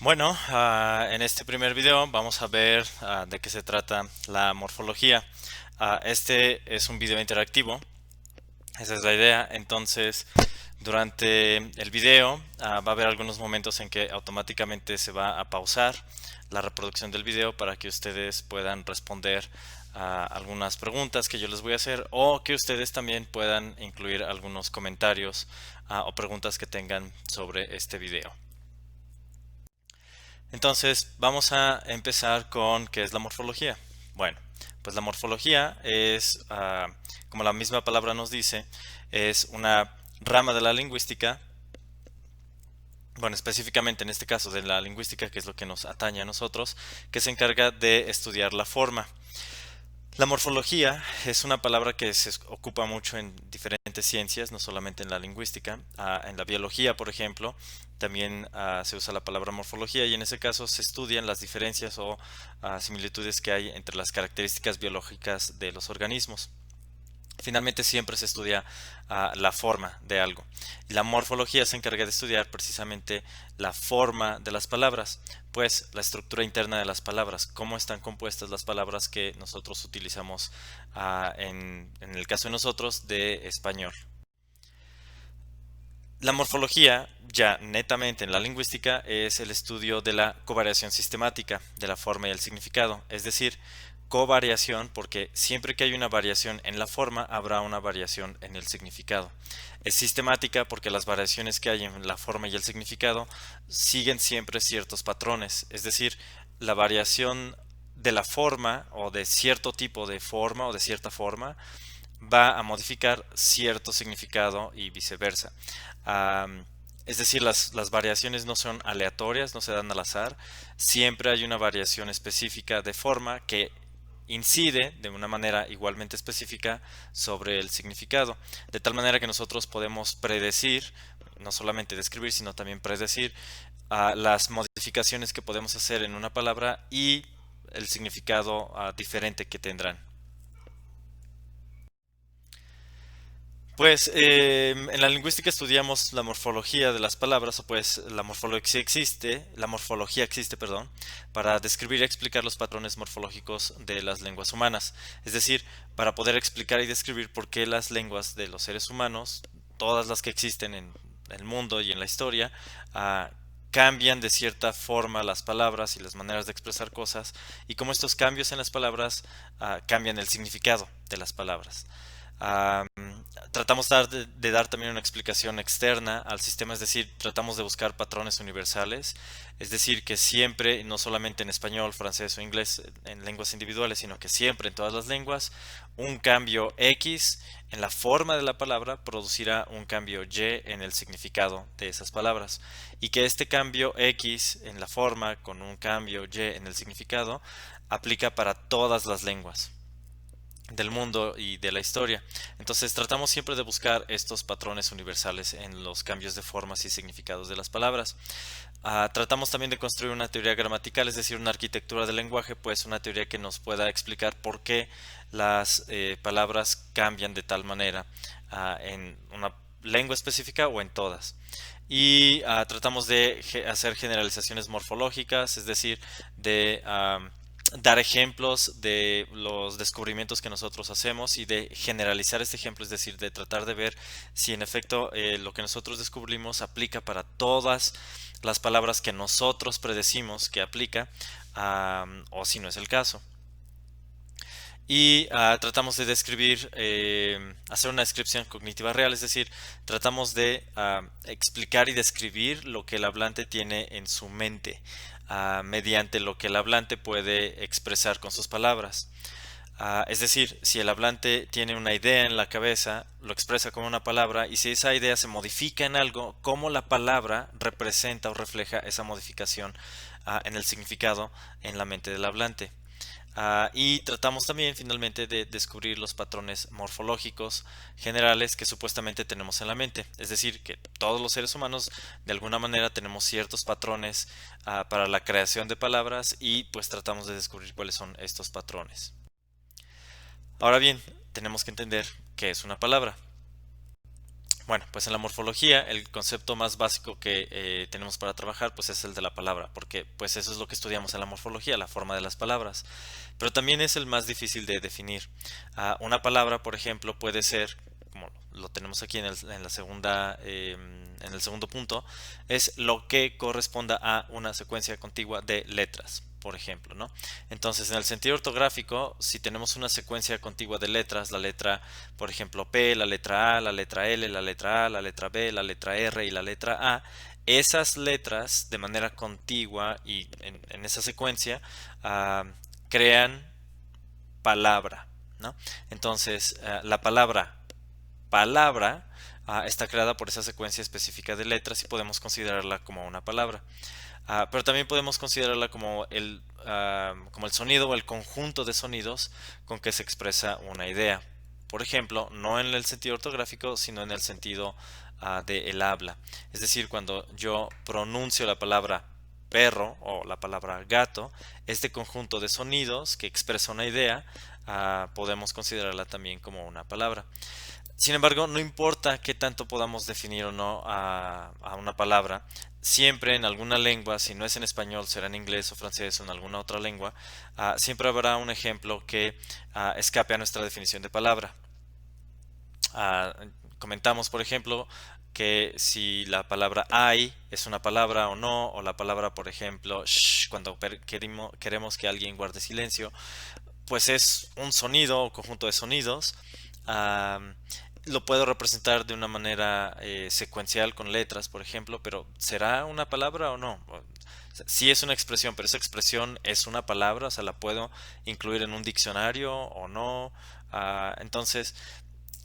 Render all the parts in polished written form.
Bueno, en este primer video vamos a ver de qué se trata la morfología. Este es un video interactivo, esa es la idea. Entonces, durante el video va a haber algunos momentos en que automáticamente se va a pausar la reproducción del video para que ustedes puedan responder a algunas preguntas que yo les voy a hacer, o que ustedes también puedan incluir algunos comentarios o preguntas que tengan sobre este video. Entonces, vamos a empezar con qué es la morfología. Bueno, pues la morfología es, como la misma palabra nos dice, es una rama de la lingüística, bueno, específicamente en este caso de la lingüística, que es lo que nos atañe a nosotros, que se encarga de estudiar la forma. La morfología es una palabra que se ocupa mucho en diferentes ciencias, no solamente en la lingüística. En la biología, por ejemplo, también se usa la palabra morfología, y en ese caso se estudian las diferencias o similitudes que hay entre las características biológicas de los organismos. Finalmente siempre se estudia la forma de algo. Y la morfología se encarga de estudiar precisamente la forma de las palabras, pues la estructura interna de las palabras, cómo están compuestas las palabras que nosotros utilizamos en el caso de nosotros de español. La morfología, ya netamente en la lingüística, es el estudio de la covariación sistemática de la forma y el significado, es decir, covariación porque siempre que hay una variación en la forma habrá una variación en el significado. Es sistemática porque las variaciones que hay en la forma y el significado siguen siempre ciertos patrones, es decir, la variación de la forma o de cierto tipo de forma o de cierta forma va a modificar cierto significado y viceversa. Es decir, las variaciones no son aleatorias, no se dan al azar, siempre hay una variación específica de forma que incide de una manera igualmente específica sobre el significado, de tal manera que nosotros podemos predecir, no solamente describir, sino también predecir las modificaciones que podemos hacer en una palabra y el significado diferente que tendrán. Pues en la lingüística estudiamos la morfología de las palabras, o pues la morfología existe, perdón, para describir y explicar los patrones morfológicos de las lenguas humanas. Es decir, para poder explicar y describir por qué las lenguas de los seres humanos, todas las que existen en el mundo y en la historia, ah, cambian de cierta forma las palabras y las maneras de expresar cosas, y cómo estos cambios en las palabras cambian el significado de las palabras. Ah, Tratamos de dar también una explicación externa al sistema, es decir, tratamos de buscar patrones universales, es decir, que siempre, no solamente en español, francés o inglés, en lenguas individuales, sino que siempre en todas las lenguas, un cambio X en la forma de la palabra producirá un cambio Y en el significado de esas palabras, y que este cambio X en la forma con un cambio Y en el significado aplica para todas las lenguas del mundo y de la historia. Entonces tratamos siempre de buscar estos patrones universales en los cambios de formas y significados de las palabras. Tratamos también de construir una teoría gramatical, es decir, una arquitectura del lenguaje, pues una teoría que nos pueda explicar por qué las palabras cambian de tal manera en una lengua específica o en todas. Y tratamos de hacer generalizaciones morfológicas, es decir, de dar ejemplos de los descubrimientos que nosotros hacemos y de generalizar este ejemplo, es decir, de tratar de ver si en efecto lo que nosotros descubrimos aplica para todas las palabras que nosotros predecimos que aplica, o si no es el caso. Y tratamos de describir, hacer una descripción cognitiva real, es decir, tratamos de explicar y describir lo que el hablante tiene en su mente, mediante lo que el hablante puede expresar con sus palabras. Es decir, si el hablante tiene una idea en la cabeza, lo expresa como una palabra, y si esa idea se modifica en algo, cómo la palabra representa o refleja esa modificación en el significado en la mente del hablante. Y tratamos también finalmente de descubrir los patrones morfológicos generales que supuestamente tenemos en la mente. Es decir, que todos los seres humanos de alguna manera tenemos ciertos patrones para la creación de palabras, y pues tratamos de descubrir cuáles son estos patrones. Ahora bien, tenemos que entender qué es una palabra. Bueno, pues en la morfología el concepto más básico que tenemos para trabajar pues es el de la palabra, porque pues eso es lo que estudiamos en la morfología, la forma de las palabras. Pero también es el más difícil de definir. Una palabra, por ejemplo, puede ser, como lo tenemos aquí en la segunda, en el segundo punto, es lo que corresponda a una secuencia contigua de letras, por ejemplo, ¿no? Entonces, en el sentido ortográfico, si tenemos una secuencia contigua de letras, la letra, por ejemplo, P, la letra A, la letra L, la letra A, la letra B, la letra R y la letra A, esas letras de manera contigua y en esa secuencia crean palabra, ¿no? Entonces, la palabra palabra está creada por esa secuencia específica de letras y podemos considerarla como una palabra. Pero también podemos considerarla como el sonido o el conjunto de sonidos con que se expresa una idea. Por ejemplo, no en el sentido ortográfico, sino en el sentido del habla. Es decir, cuando yo pronuncio la palabra perro o la palabra gato, este conjunto de sonidos que expresa una idea, podemos considerarla también como una palabra. Sin embargo, no importa qué tanto podamos definir o no a una palabra, siempre en alguna lengua, si no es en español, será en inglés o francés o en alguna otra lengua, siempre habrá un ejemplo que escape a nuestra definición de palabra. Ah, Comentamos, por ejemplo, que si la palabra hay es una palabra o no, o la palabra, por ejemplo, shh, cuando queremos que alguien guarde silencio, pues es un sonido o conjunto de sonidos. Ah, lo puedo representar de una manera secuencial con letras, por ejemplo, pero ¿será una palabra o no? Sí es una expresión, pero esa expresión es una palabra, o sea, la puedo incluir en un diccionario o no. Entonces,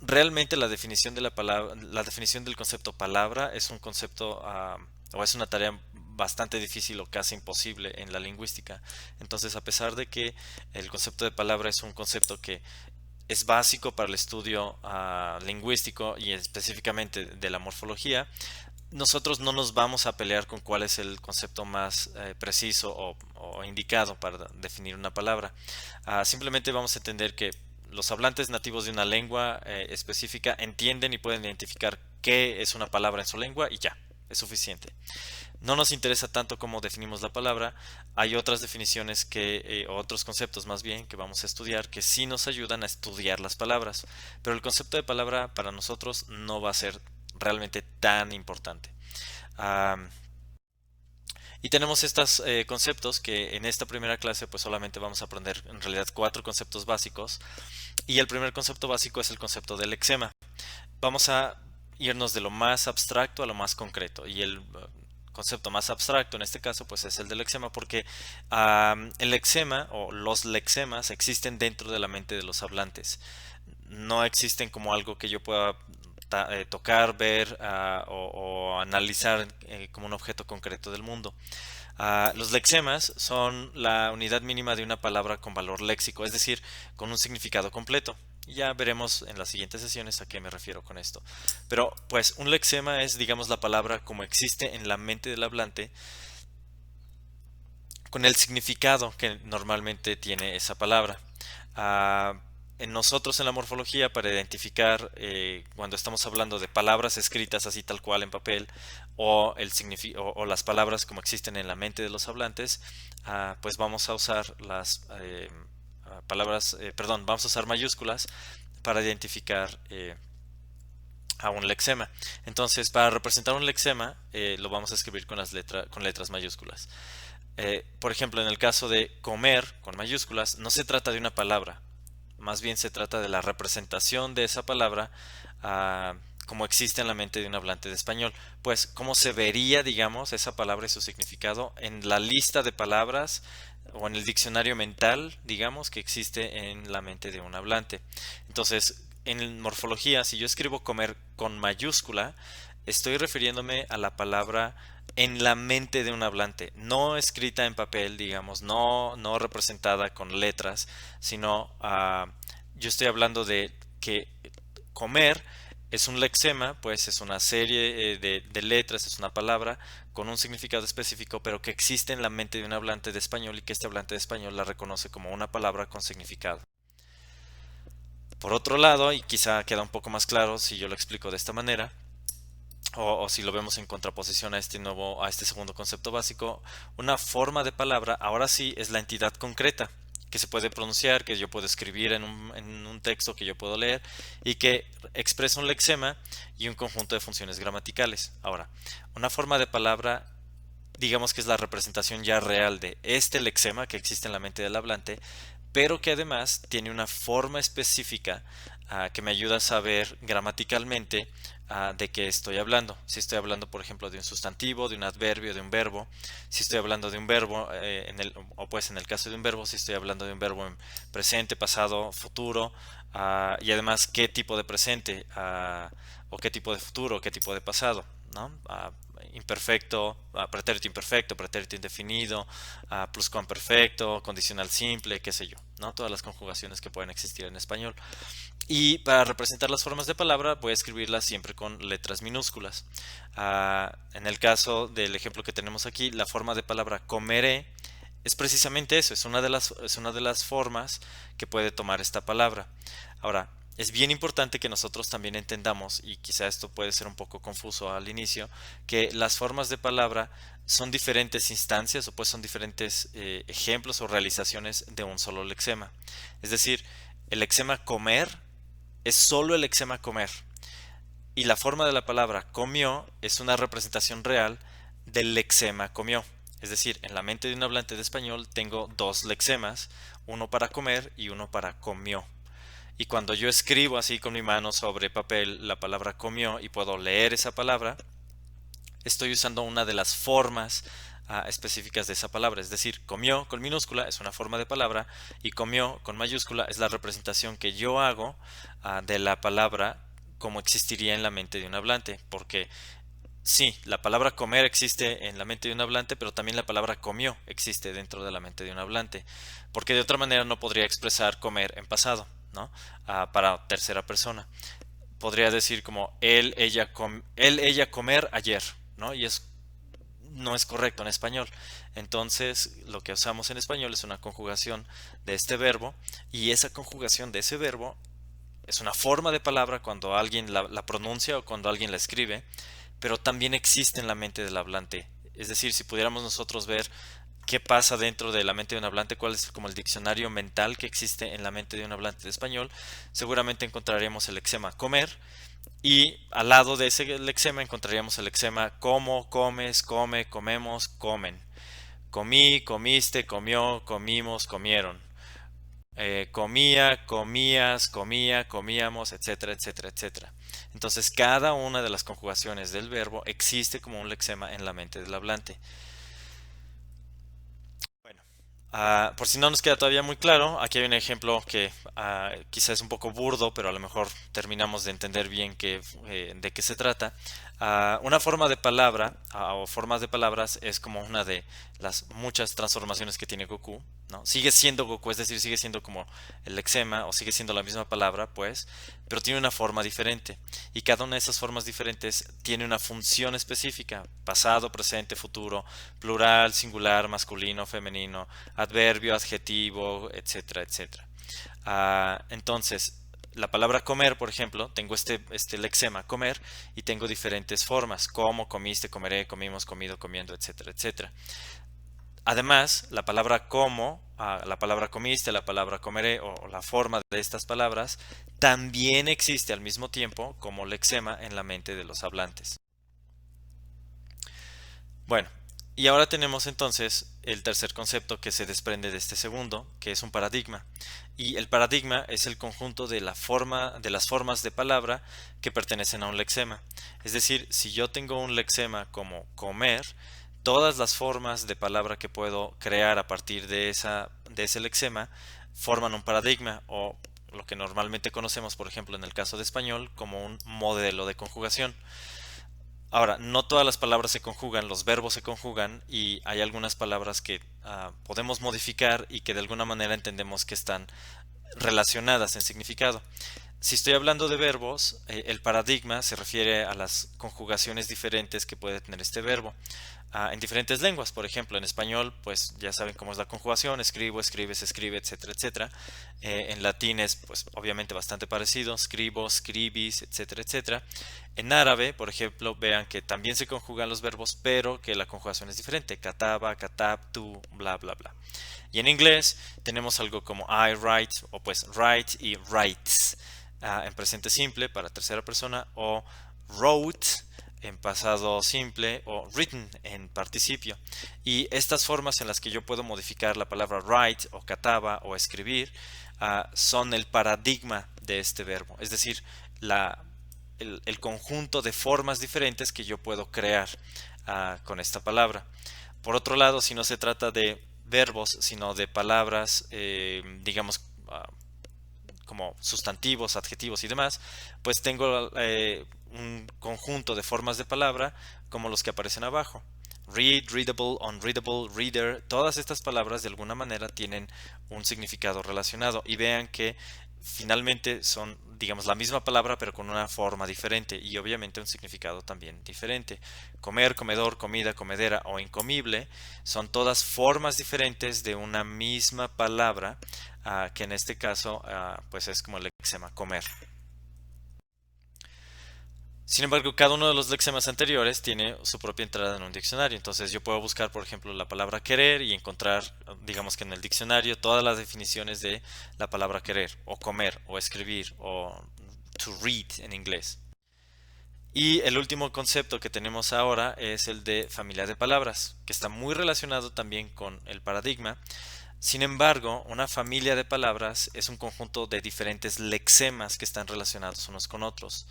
realmente la definición de la palabra, la definición del concepto palabra es un concepto o es una tarea bastante difícil o casi imposible en la lingüística. Entonces, a pesar de que el concepto de palabra es un concepto que es básico para el estudio lingüístico y específicamente de la morfología, nosotros no nos vamos a pelear con cuál es el concepto más preciso o indicado para definir una palabra. Simplemente vamos a entender que los hablantes nativos de una lengua específica entienden y pueden identificar qué es una palabra en su lengua y ya, es suficiente. No nos interesa tanto cómo definimos la palabra, hay otras definiciones o otros conceptos más bien que vamos a estudiar que sí nos ayudan a estudiar las palabras, pero el concepto de palabra para nosotros no va a ser realmente tan importante. Um, y tenemos estos conceptos que en esta primera clase pues solamente vamos a aprender en realidad 4 conceptos básicos y el primer concepto básico es el concepto del lexema. Vamos a irnos de lo más abstracto a lo más concreto y el concepto más abstracto en este caso pues es el del lexema porque el lexema o los lexemas existen dentro de la mente de los hablantes, no existen como algo que yo pueda tocar, ver o analizar como un objeto concreto del mundo. Los lexemas son la unidad mínima de una palabra con valor léxico, es decir, con un significado completo. Ya veremos en las siguientes sesiones a qué me refiero con esto. Pero pues un lexema es, digamos, la palabra como existe en la mente del hablante con el significado que normalmente tiene esa palabra. En nosotros en la morfología, para identificar cuando estamos hablando de palabras escritas así tal cual en papel o las palabras como existen en la mente de los hablantes, pues vamos a usar las vamos a usar mayúsculas para identificar a un lexema. Entonces, para representar un lexema, lo vamos a escribir con letras mayúsculas. Por ejemplo, en el caso de comer con mayúsculas, no se trata de una palabra, más bien se trata de la representación de esa palabra como existe en la mente de un hablante de español. Pues, ¿cómo se vería, digamos, esa palabra y su significado en la lista de palabras o en el diccionario mental, digamos, que existe en la mente de un hablante? Entonces, en morfología, si yo escribo comer con mayúscula, estoy refiriéndome a la palabra en la mente de un hablante, no escrita en papel, digamos, no representada con letras, sino yo estoy hablando de que comer es un lexema, pues es una serie de letras, es una palabra con un significado específico, pero que existe en la mente de un hablante de español y que este hablante de español la reconoce como una palabra con significado. Por otro lado, y quizá queda un poco más claro si yo lo explico de esta manera, o si lo vemos en contraposición a este segundo concepto básico, una forma de palabra ahora sí es la entidad concreta que se puede pronunciar, que yo puedo escribir en un texto que yo puedo leer y que expresa un lexema y un conjunto de funciones gramaticales. Ahora, una forma de palabra, digamos que es la representación ya real de este lexema que existe en la mente del hablante, pero que además tiene una forma específica que me ayuda a saber gramaticalmente de qué estoy hablando. Si estoy hablando, por ejemplo, de un sustantivo, de un adverbio, de un verbo, si estoy hablando de un verbo, o pues en el caso de un verbo, si estoy hablando de un verbo en presente, pasado, futuro, y además qué tipo de presente, o qué tipo de futuro, o qué tipo de pasado, ¿no? Imperfecto, pretérito imperfecto, pretérito indefinido, pluscuamperfecto, condicional simple, qué sé yo, ¿no? Todas las conjugaciones que pueden existir en español. Y para representar las formas de palabra voy a escribirlas siempre con letras minúsculas. En el caso del ejemplo que tenemos aquí, la forma de palabra comeré es precisamente eso, es una de las formas que puede tomar esta palabra. Ahora, es bien importante que nosotros también entendamos, y quizá esto puede ser un poco confuso al inicio, que las formas de palabra son diferentes instancias o pues son diferentes ejemplos o realizaciones de un solo lexema. Es decir, el lexema comer es solo el lexema comer y la forma de la palabra comió es una representación real del lexema comió. Es decir, en la mente de un hablante de español tengo dos lexemas, uno para comer y uno para comió. Y cuando yo escribo así con mi mano sobre papel la palabra comió y puedo leer esa palabra, estoy usando una de las formas específicas de esa palabra. Es decir, comió con minúscula es una forma de palabra y comió con mayúscula es la representación que yo hago de la palabra como existiría en la mente de un hablante. Porque sí, la palabra comer existe en la mente de un hablante, pero también la palabra comió existe dentro de la mente de un hablante. Porque de otra manera no podría expresar comer en pasado, ¿no? Para tercera persona. Podría decir como él, ella comer ayer, ¿no? Y no es correcto en español. Entonces, lo que usamos en español es una conjugación de este verbo y esa conjugación de ese verbo es una forma de palabra cuando alguien la pronuncia o cuando alguien la escribe, pero también existe en la mente del hablante. Es decir, si pudiéramos nosotros ver qué pasa dentro de la mente de un hablante, cuál es como el diccionario mental que existe en la mente de un hablante de español, seguramente encontraríamos el lexema comer y al lado de ese lexema encontraríamos el lexema como, comes, come, comemos, comen. Comí, comiste, comió, comimos, comieron. Comía, comías, comía, comíamos, etcétera, etcétera, etcétera. Entonces cada una de las conjugaciones del verbo existe como un lexema en la mente del hablante. Bueno, por si no nos queda todavía muy claro, aquí hay un ejemplo que quizás es un poco burdo, pero a lo mejor terminamos de entender bien de qué se trata. Una forma de palabra o formas de palabras es como una de las muchas transformaciones que tiene Goku, ¿no? Sigue siendo Goku, es decir, sigue siendo como el lexema o sigue siendo la misma palabra, pues, pero tiene una forma diferente. Y cada una de esas formas diferentes tiene una función específica: pasado, presente, futuro, plural, singular, masculino, femenino, adverbio, adjetivo, etcétera, etcétera. Entonces, la palabra comer, por ejemplo, tengo este lexema comer y tengo diferentes formas: como, comiste, comeré, comimos, comido, comiendo, etcétera, etcétera. Además, la palabra como, la palabra comiste, la palabra comeré o la forma de estas palabras también existe al mismo tiempo como lexema en la mente de los hablantes. Bueno, y ahora tenemos entonces el tercer concepto que se desprende de este segundo, que es un paradigma. Y el paradigma es el conjunto de de las formas de palabra que pertenecen a un lexema. Es decir, si yo tengo un lexema como comer, todas las formas de palabra que puedo crear a partir de ese lexema forman un paradigma o lo que normalmente conocemos, por ejemplo, en el caso de español, como un modelo de conjugación. Ahora, no todas las palabras se conjugan, los verbos se conjugan y hay algunas palabras que podemos modificar y que de alguna manera entendemos que están relacionadas en significado. Si estoy hablando de verbos, el paradigma se refiere a las conjugaciones diferentes que puede tener este verbo. en diferentes lenguas. Por ejemplo, en español, pues ya saben cómo es la conjugación: escribo, escribes, escribe, etcétera, etcétera. En latín es, pues, obviamente bastante parecido: scribo, scribis, etcétera, etcétera. En árabe, por ejemplo, vean que también se conjugan los verbos, pero que la conjugación es diferente: kataba, katabtu, bla, bla, bla. Y en inglés tenemos algo como I write, o pues write y writes, en presente simple para tercera persona, o wrote en pasado simple, o written en participio. Y estas formas en las que yo puedo modificar la palabra write o kataba o escribir son el paradigma de este verbo, es decir, el conjunto de formas diferentes que yo puedo crear con esta palabra. Por otro lado, si no se trata de verbos, sino de palabras, digamos, como sustantivos, adjetivos y demás, pues tengo un conjunto de formas de palabra como los que aparecen abajo: read, readable, unreadable, reader. Todas estas palabras de alguna manera tienen un significado relacionado, y vean que finalmente son, digamos, la misma palabra pero con una forma diferente y obviamente un significado también diferente. Comer, comedor, comida, comedera o incomible son todas formas diferentes de una misma palabra, que en este caso pues es como el lexema comer. Sin embargo, cada uno de los lexemas anteriores tiene su propia entrada en un diccionario. Entonces yo puedo buscar, por ejemplo, la palabra querer y encontrar, digamos que en el diccionario, todas las definiciones de la palabra querer, o comer, o escribir, o to read en inglés. Y el último concepto que tenemos ahora es el de familia de palabras, que está muy relacionado también con el paradigma. Sin embargo, una familia de palabras es un conjunto de diferentes lexemas que están relacionados unos con otros.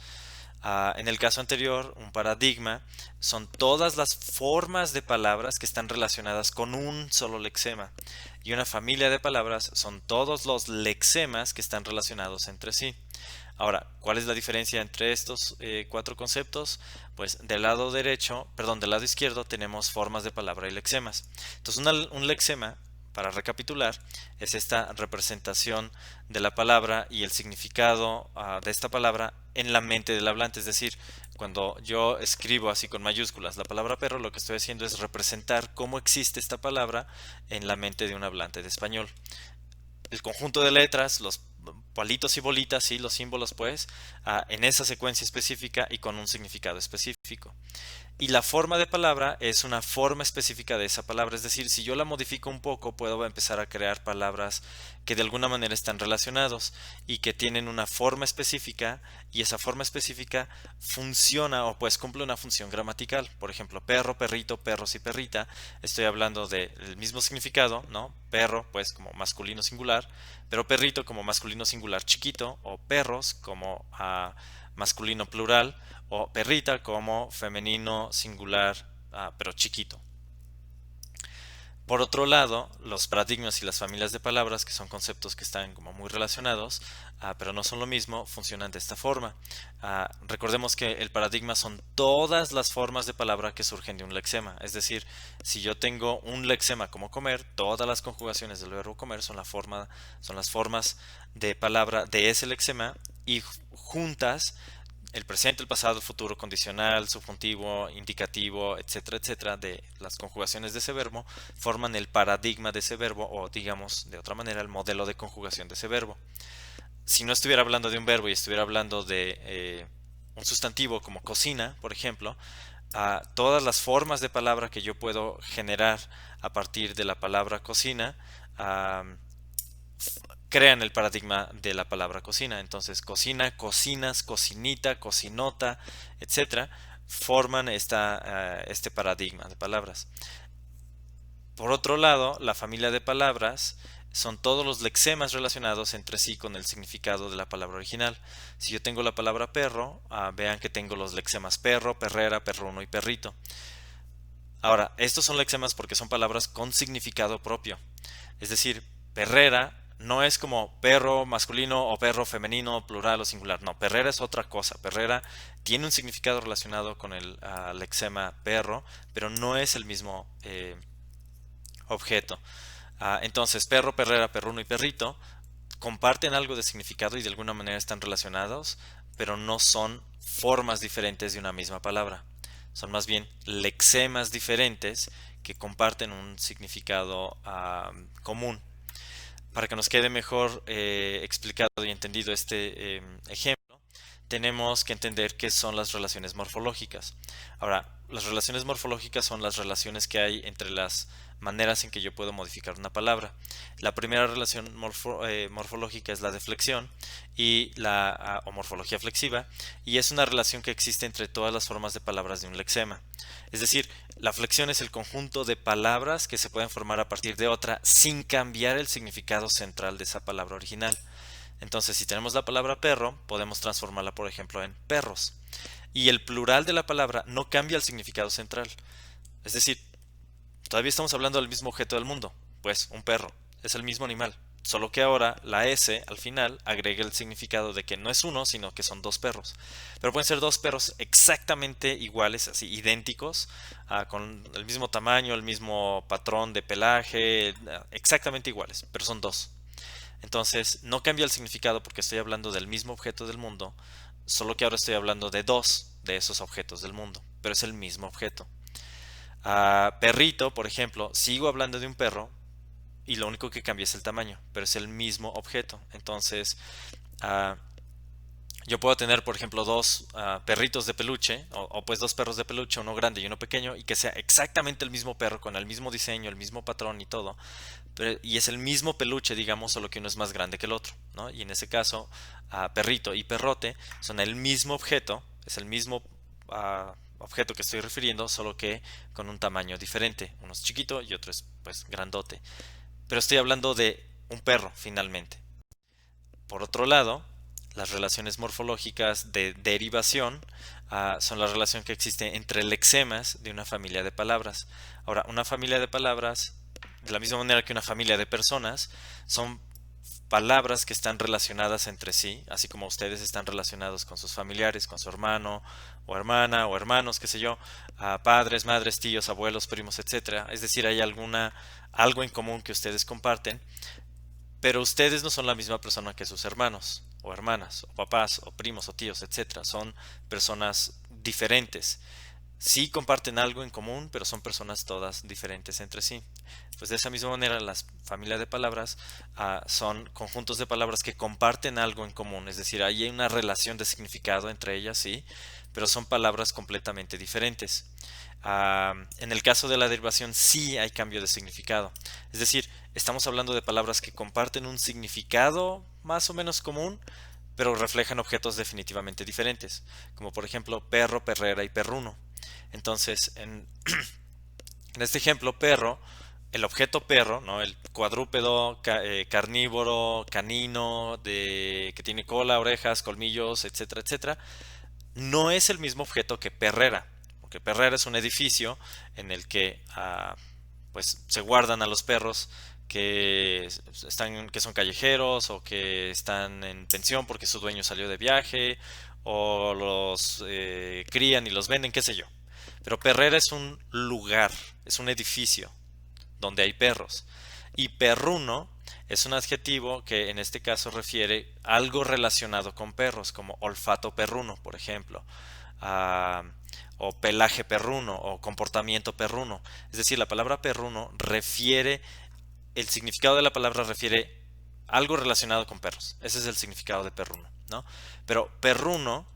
En el caso anterior, un paradigma son todas las formas de palabras que están relacionadas con un solo lexema. Y una familia de palabras son todos los lexemas que están relacionados entre sí. Ahora, ¿cuál es la diferencia entre estos cuatro conceptos? Pues del lado del lado izquierdo tenemos formas de palabra y lexemas. Entonces, un lexema, para recapitular, es esta representación de la palabra y el significado de esta palabra en la mente del hablante. Es decir, cuando yo escribo así con mayúsculas la palabra perro, lo que estoy haciendo es representar cómo existe esta palabra en la mente de un hablante de español. El conjunto de letras, los palitos y bolitas, ¿sí? Los símbolos, pues, en esa secuencia específica y con un significado específico. Y la forma de palabra es una forma específica de esa palabra. Es decir, si yo la modifico un poco, puedo empezar a crear palabras que de alguna manera están relacionados y que tienen una forma específica, y esa forma específica funciona, o pues cumple una función gramatical. Por ejemplo, perro, perrito, perros y perrita. Estoy hablando del mismo significado, ¿no? Perro, pues, como masculino singular, pero perrito como masculino singular chiquito, o perros como masculino plural, o perrita como femenino singular, pero chiquito. Por otro lado, los paradigmas y las familias de palabras, que son conceptos que están como muy relacionados, pero no son lo mismo, funcionan de esta forma. Recordemos que el paradigma son todas las formas de palabra que surgen de un lexema. Es decir, si yo tengo un lexema como comer, todas las conjugaciones del verbo comer son las formas de palabra de ese lexema, y juntas el presente, el pasado, el futuro, condicional, subjuntivo, indicativo, etcétera, etcétera, de las conjugaciones de ese verbo, forman el paradigma de ese verbo, o digamos de otra manera, el modelo de conjugación de ese verbo. Si no estuviera hablando de un verbo y estuviera hablando de un sustantivo como cocina, por ejemplo, todas las formas de palabra que yo puedo generar a partir de la palabra cocina crean el paradigma de la palabra cocina. Entonces, cocina, cocinas, cocinita, cocinota, etcétera, forman este paradigma de palabras. Por otro lado, la familia de palabras son todos los lexemas relacionados entre sí con el significado de la palabra original. Si yo tengo la palabra perro, vean que tengo los lexemas perro, perrera, perruno y perrito. Ahora, estos son lexemas porque son palabras con significado propio. Es decir, perrera no es como perro masculino o perro femenino, plural o singular. No, perrera es otra cosa. Perrera tiene un significado relacionado con el lexema perro, pero no es el mismo objeto. Entonces, perro, perrera, perruno y perrito comparten algo de significado y de alguna manera están relacionados, pero no son formas diferentes de una misma palabra. son más bien lexemas diferentes que comparten un significado común. Para que nos quede mejor explicado y entendido este ejemplo, tenemos que entender qué son las relaciones morfológicas. Ahora, las relaciones morfológicas son las relaciones que hay entre las maneras en que yo puedo modificar una palabra. La primera relación morfológica es la de flexión y o morfología flexiva, y es una relación que existe entre todas las formas de palabras de un lexema. Es decir, la flexión es el conjunto de palabras que se pueden formar a partir de otra sin cambiar el significado central de esa palabra original. Entonces, si tenemos la palabra perro, podemos transformarla, por ejemplo, en perros. Y el plural de la palabra no cambia el significado central. Es decir, todavía estamos hablando del mismo objeto del mundo, pues un perro, es el mismo animal. Solo que ahora la S al final agrega el significado de que no es uno, sino que son dos perros. Pero pueden ser dos perros exactamente iguales, así idénticos, con el mismo tamaño, el mismo patrón de pelaje, exactamente iguales, pero son dos. Entonces, no cambia el significado porque estoy hablando del mismo objeto del mundo, solo que ahora estoy hablando de dos de esos objetos del mundo, pero es el mismo objeto. Perrito, por ejemplo, sigo hablando de un perro y lo único que cambia es el tamaño, pero es el mismo objeto. Entonces, uh, yo puedo tener, por ejemplo, dos perritos de peluche, o pues dos perros de peluche, uno grande y uno pequeño, y que sea exactamente el mismo perro, con el mismo diseño, el mismo patrón y todo, y es el mismo peluche, digamos, solo que uno es más grande que el otro, ¿no? Y en ese caso, perrito y perrote son el mismo objeto, es el mismo objeto que estoy refiriendo, solo que con un tamaño diferente. Uno es chiquito y otro es, pues, grandote. Pero estoy hablando de un perro, finalmente. Por otro lado, las relaciones morfológicas de derivación son la relación que existe entre lexemas de una familia de palabras. Ahora, una familia de palabras, de la misma manera que una familia de personas, son palabras que están relacionadas entre sí, así como ustedes están relacionados con sus familiares, con su hermano o hermana o hermanos, qué sé yo, padres, madres, tíos, abuelos, primos, etcétera. Es decir, hay algo en común que ustedes comparten, pero ustedes no son la misma persona que sus hermanos, o hermanas, o papás, o primos, o tíos, etcétera. Son personas diferentes. Sí comparten algo en común, pero son personas todas diferentes entre sí. Pues de esa misma manera, las familias de palabras son conjuntos de palabras que comparten algo en común. Es decir, hay una relación de significado entre ellas, sí, pero son palabras completamente diferentes. En el caso de la derivación sí hay cambio de significado. Es decir, estamos hablando de palabras que comparten un significado más o menos común, pero reflejan objetos definitivamente diferentes, como por ejemplo perro, perrera y perruno. Entonces, en este ejemplo, perro, el objeto perro, ¿no? El cuadrúpedo, carnívoro, canino, que tiene cola, orejas, colmillos, etcétera, etcétera, no es el mismo objeto que perrera, porque perrera es un edificio en el que pues se guardan a los perros que son callejeros o que están en pensión porque su dueño salió de viaje, o los crían y los venden, qué sé yo. Pero perrera es un lugar, es un edificio donde hay perros. Y perruno es un adjetivo que en este caso refiere algo relacionado con perros, como olfato perruno, por ejemplo, ah, o pelaje perruno, o comportamiento perruno. Es decir, la palabra perruno el significado de la palabra refiere algo relacionado con perros. Ese es el significado de perruno, ¿no? Pero perruno,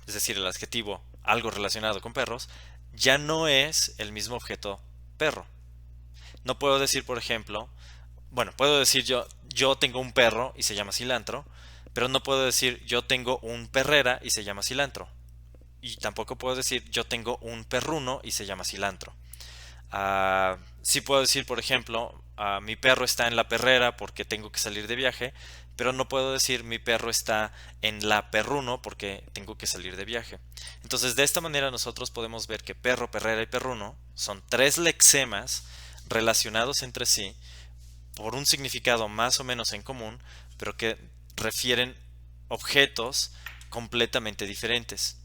es decir, el adjetivo algo relacionado con perros, ya no es el mismo objeto perro. No puedo decir, por ejemplo, bueno, puedo decir yo tengo un perro y se llama cilantro, pero no puedo decir yo tengo un perrera y se llama cilantro. Y tampoco puedo decir yo tengo un perruno y se llama cilantro. Sí puedo decir, por ejemplo, mi perro está en la perrera porque tengo que salir de viaje, pero no puedo decir mi perro está en la perruno porque tengo que salir de viaje. Entonces, de esta manera nosotros podemos ver que perro, perrera y perruno son tres lexemas relacionados entre sí por un significado más o menos en común, pero que refieren objetos completamente diferentes.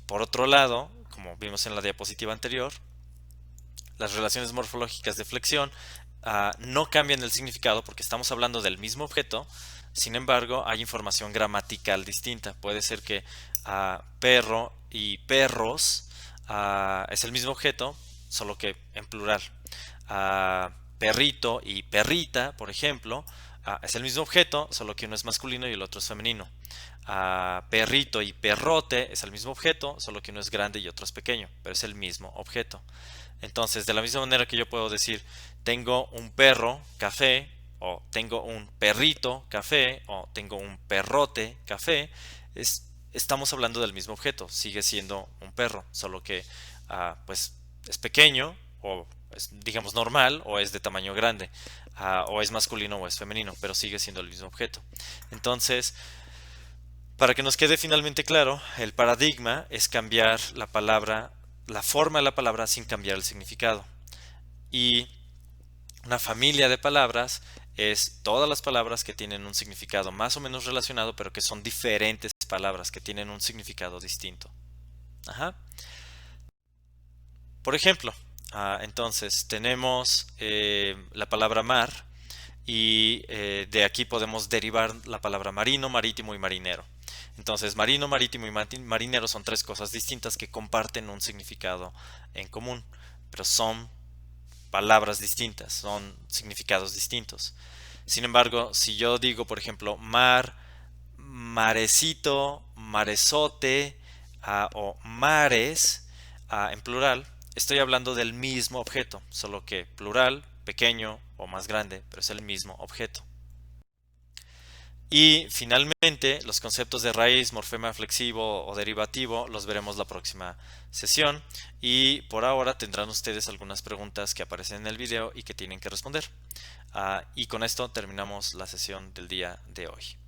Por otro lado, como vimos en la diapositiva anterior, las relaciones morfológicas de flexión no cambian el significado porque estamos hablando del mismo objeto. Sin embargo, hay información gramatical distinta. Puede ser que perro y perros es el mismo objeto, solo que en plural. Perrito y perrita, por ejemplo, es el mismo objeto, solo que uno es masculino y el otro es femenino. Perrito y perrote es el mismo objeto, solo que uno es grande y otro es pequeño, pero es el mismo objeto. Entonces, de la misma manera que yo puedo decir, tengo un perro café, o tengo un perrito café, o tengo un perrote café, estamos hablando del mismo objeto, sigue siendo un perro, solo que pues es pequeño, o es, digamos, normal, o es de tamaño grande, o es masculino o es femenino, pero sigue siendo el mismo objeto. Entonces, para que nos quede finalmente claro, el paradigma es cambiar la palabra, la forma de la palabra sin cambiar el significado. Y una familia de palabras es todas las palabras que tienen un significado más o menos relacionado, pero que son diferentes palabras, que tienen un significado distinto. Ajá. Por ejemplo, entonces tenemos la palabra mar y de aquí podemos derivar la palabra marino, marítimo y marinero. Entonces, marino, marítimo y marinero son tres cosas distintas que comparten un significado en común, pero son palabras distintas, son significados distintos. Sin embargo, si yo digo, por ejemplo, mar, marecito, maresote o mares en plural, estoy hablando del mismo objeto, solo que plural, pequeño o más grande, pero es el mismo objeto. Y finalmente, los conceptos de raíz, morfema flexivo o derivativo los veremos la próxima sesión. Y por ahora tendrán ustedes algunas preguntas que aparecen en el video y que tienen que responder. Y con esto terminamos la sesión del día de hoy.